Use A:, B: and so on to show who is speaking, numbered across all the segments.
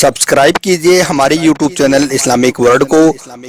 A: Subscribe कीजिए हमारे YouTube channel Islamic world को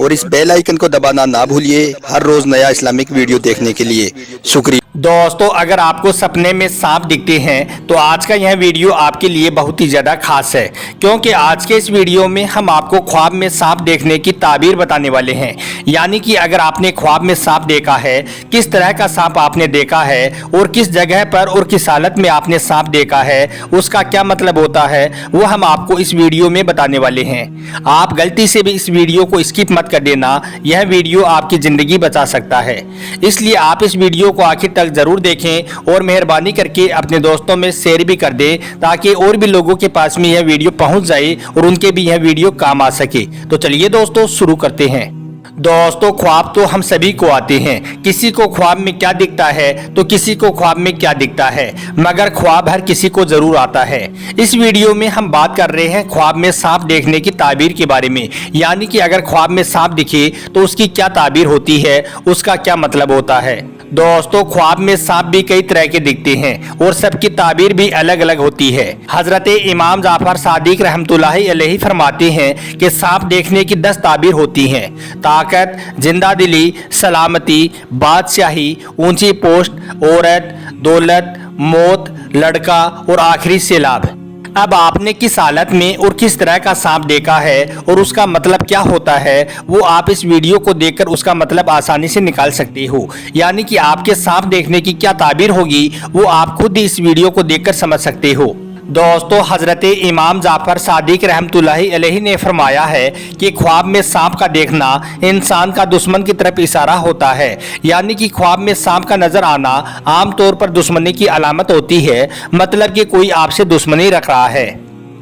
A: और इस बेल आइकन को दबाना ना भूलिए हर रोज नया इस्लामिक वीडियो देखने के लिए। शुक्रिया।
B: दोस्तों, अगर आपको सपने में सांप दिखते हैं तो आज का यह वीडियो आपके लिए बहुत ही ज़्यादा खास है, क्योंकि आज के इस वीडियो में हम आपको ख्वाब में सांप देखने की ताबीर बताने वाले हैं। यानी कि अगर आपने ख्वाब में सांप देखा है, किस तरह का सांप आपने देखा है और किस जगह पर और किस हालत में आपने सांप देखा है, उसका क्या मतलब होता है, वो हम आपको इस वीडियो में बताने वाले हैं। आप गलती से भी इस वीडियो को स्किप मत कर देना, यह वीडियो आपकी ज़िंदगी बचा सकता है। इसलिए आप इस वीडियो को आखिर तक जरूर देखें और मेहरबानी करके अपने दोस्तों में शेयर भी कर दें, ताकि और भी लोगों के पास में यह वीडियो पहुंच जाए और उनके भी यह वीडियो काम आ सके। तो चलिए दोस्तों, शुरू करते हैं। दोस्तों, ख्वाब तो हम सभी को आते हैं। किसी को ख्वाब में क्या दिखता है तो किसी को ख्वाब में क्या दिखता है, मगर ख्वाब हर किसी को जरूर आता है। इस वीडियो में हम बात कर रहे हैं ख्वाब में सांप देखने की ताबीर के बारे में। यानी कि अगर ख्वाब में सांप दिखे तो उसकी क्या ताबीर होती है, उसका क्या मतलब होता है। दोस्तों, ख्वाब में सांप भी कई तरह के दिखते हैं और सबकी ताबीर भी अलग अलग होती है। हजरत इमाम जाफर सादिक रहमतुल्लाहि अलैहि फरमाते हैं कि सांप देखने की 10 ताबीर होती हैं: ताकत, जिंदा दिली, सलामती, बादशाही, ऊंची पोस्ट, औरत, दौलत, मौत, लड़का और आखिरी सैलाब। अब आपने किस हालत में और किस तरह का सांप देखा है और उसका मतलब क्या होता है, वो आप इस वीडियो को देखकर उसका मतलब आसानी से निकाल सकते हो। यानी कि आपके सांप देखने की क्या ताबीर होगी, वो आप खुद ही इस वीडियो को देखकर समझ सकते हो। दोस्तों, हजरत इमाम जाफर सादिक रहमतुल्लाहि अलैहि ने फरमाया है कि ख्वाब में सांप का देखना इंसान का दुश्मन की तरफ इशारा होता है। यानी कि ख्वाब में सांप का नजर आना आमतौर पर दुश्मनी की अलामत होती है, मतलब कि कोई आपसे दुश्मनी रख रहा है।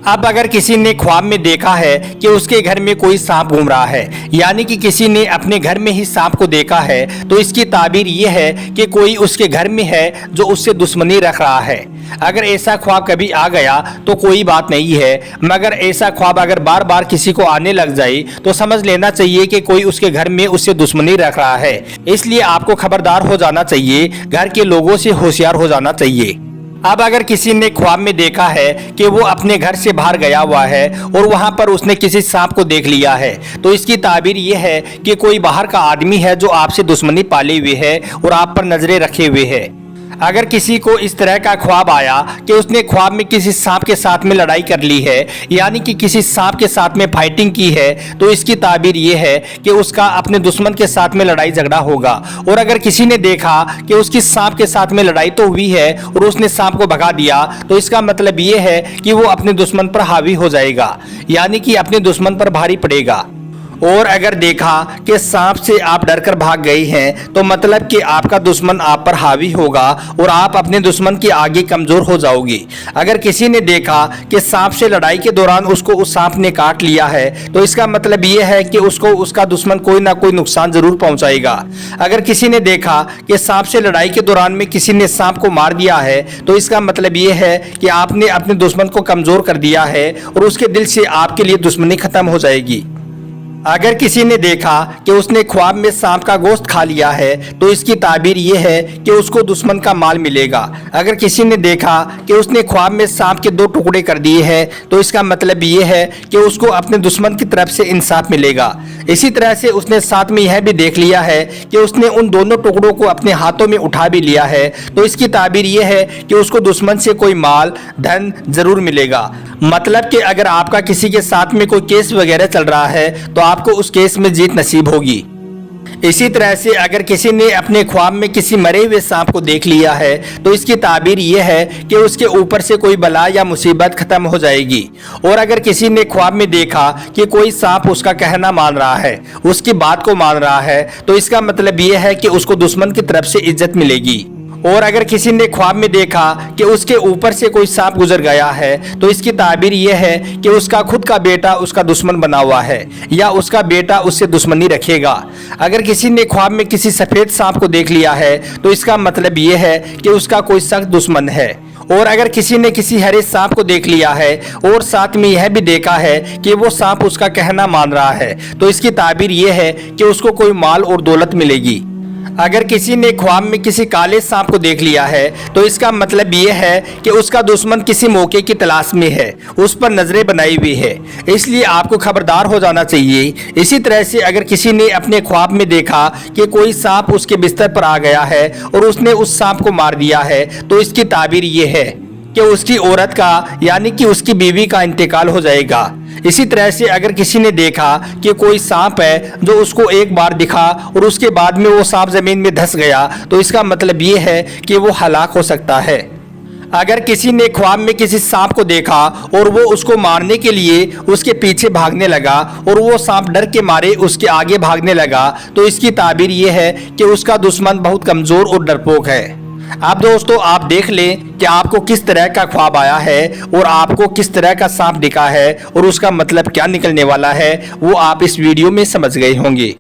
B: अब अगर किसी ने ख्वाब में देखा है कि उसके घर में कोई सांप घूम रहा है, यानी कि किसी ने अपने घर में ही सांप को देखा है, तो इसकी ताबीर ये है कि कोई उसके घर में है जो उससे दुश्मनी रख रहा है। अगर ऐसा ख्वाब कभी आ गया तो कोई बात नहीं है, मगर ऐसा ख्वाब अगर बार बार किसी को आने लग जाए तो समझ लेना चाहिए कि कोई उसके घर में उससे दुश्मनी रख रहा है। इसलिए आपको खबरदार हो जाना चाहिए, घर के लोगों से होशियार हो जाना चाहिए। अब अगर किसी ने ख्वाब में देखा है कि वो अपने घर से बाहर गया हुआ है और वहां पर उसने किसी सांप को देख लिया है, तो इसकी ताबीर ये है कि कोई बाहर का आदमी है जो आपसे दुश्मनी पाले हुए है और आप पर नजरें रखे हुए है। अगर किसी को इस तरह का ख्वाब आया कि उसने ख्वाब में किसी सांप के साथ में लड़ाई कर ली है, यानी कि किसी सांप के साथ में फाइटिंग की है, तो इसकी ताबीर ये है कि उसका अपने दुश्मन के साथ में लड़ाई झगड़ा होगा। और अगर किसी ने देखा कि उसकी सांप के साथ में लड़ाई तो हुई है और उसने सांप को भगा दिया, तो इसका मतलब ये है कि वो अपने दुश्मन पर हावी हो जाएगा, यानी कि अपने दुश्मन पर भारी पड़ेगा। और अगर देखा कि सांप से आप डरकर भाग गई हैं, तो मतलब कि आपका दुश्मन आप पर हावी होगा और आप अपने दुश्मन के आगे कमजोर हो जाओगी। अगर किसी ने देखा कि सांप से लड़ाई के दौरान उसको उस सांप ने काट लिया है, तो इसका मतलब ये है कि उसको उसका दुश्मन कोई ना कोई नुकसान जरूर पहुंचाएगा। अगर किसी ने देखा कि सांप से लड़ाई के दौरान में किसी ने सांप को मार दिया है, तो इसका मतलब ये है कि आपने अपने दुश्मन को कमजोर कर दिया है और उसके दिल से आपके लिए दुश्मनी खत्म हो जाएगी। अगर किसी ने देखा कि उसने ख्वाब में सांप का गोश्त खा लिया है, तो इसकी ताबीर ये है कि उसको दुश्मन का माल मिलेगा। अगर किसी ने देखा कि उसने ख्वाब में सांप के 2 टुकड़े कर दिए हैं, तो इसका मतलब ये है कि उसको अपने दुश्मन की तरफ से इंसाफ मिलेगा। इसी तरह से उसने साथ में यह भी देख लिया है कि उसने उन दोनों टुकड़ों को अपने हाथों में उठा भी लिया है, तो इसकी ताबीर ये है कि उसको दुश्मन से कोई माल धन जरूर मिलेगा। मतलब कि अगर आपका किसी के साथ में कोई केस वगैरह चल रहा है, तो आपको उस केस में जीत नसीब होगी। इसी तरह से अगर किसी ने अपने ख्वाब में किसी मरे हुए सांप को देख लिया है, तो इसकी ताबीर ये है कि उसके ऊपर से कोई बला या मुसीबत खत्म हो जाएगी। और अगर किसी ने ख्वाब में देखा कि कोई सांप उसका कहना मान रहा है, उसकी बात को मान रहा है, तो इसका मतलब ये है कि उसको दुश्मन की तरफ से इज्जत मिलेगी। और अगर किसी ने ख्वाब में देखा कि उसके ऊपर से कोई सांप गुजर गया है, तो इसकी ताबीर यह है कि उसका खुद का बेटा उसका दुश्मन बना हुआ है या उसका बेटा उससे दुश्मनी रखेगा। अगर किसी ने ख्वाब में किसी सफेद सांप को देख लिया है, तो इसका मतलब यह है कि उसका कोई सख्त दुश्मन है। और अगर किसी ने किसी हरे सांप को देख लिया है और साथ में यह भी देखा है कि वो सांप उसका कहना मान रहा है, तो इसकी ताबीर यह है कि उसको कोई माल और दौलत मिलेगी। अगर किसी ने ख्वाब में किसी काले सांप को देख लिया है तो इसका मतलब ये है कि उसका दुश्मन किसी मौके की तलाश में है, उस पर नजरें बनाई हुई है, इसलिए आपको खबरदार हो जाना चाहिए। इसी तरह से अगर किसी ने अपने ख्वाब में देखा कि कोई सांप उसके बिस्तर पर आ गया है और उसने उस सांप को मार दिया है तो इसकी ताबीर ये है कि उसकी औरत का यानी कि उसकी बीवी का इंतकाल हो जाएगा। इसी तरह से अगर किसी ने देखा कि कोई सांप है जो उसको एक बार दिखा और उसके बाद में वो सांप जमीन में धंस गया तो इसका मतलब ये है कि वो हलाक हो सकता है। अगर किसी ने ख्वाब में किसी सांप को देखा और वो उसको मारने के लिए उसके पीछे भागने लगा और वो सांप डर के मारे उसके आगे भागने लगा तो इसकी ताबीर ये है कि उसका दुश्मन बहुत कमजोर और डरपोक है। अब दोस्तों आप देख लें कि आपको किस तरह का ख्वाब आया है और आपको किस तरह का सांप दिखा है और उसका मतलब क्या निकलने वाला है, वो आप इस वीडियो में समझ गए होंगे।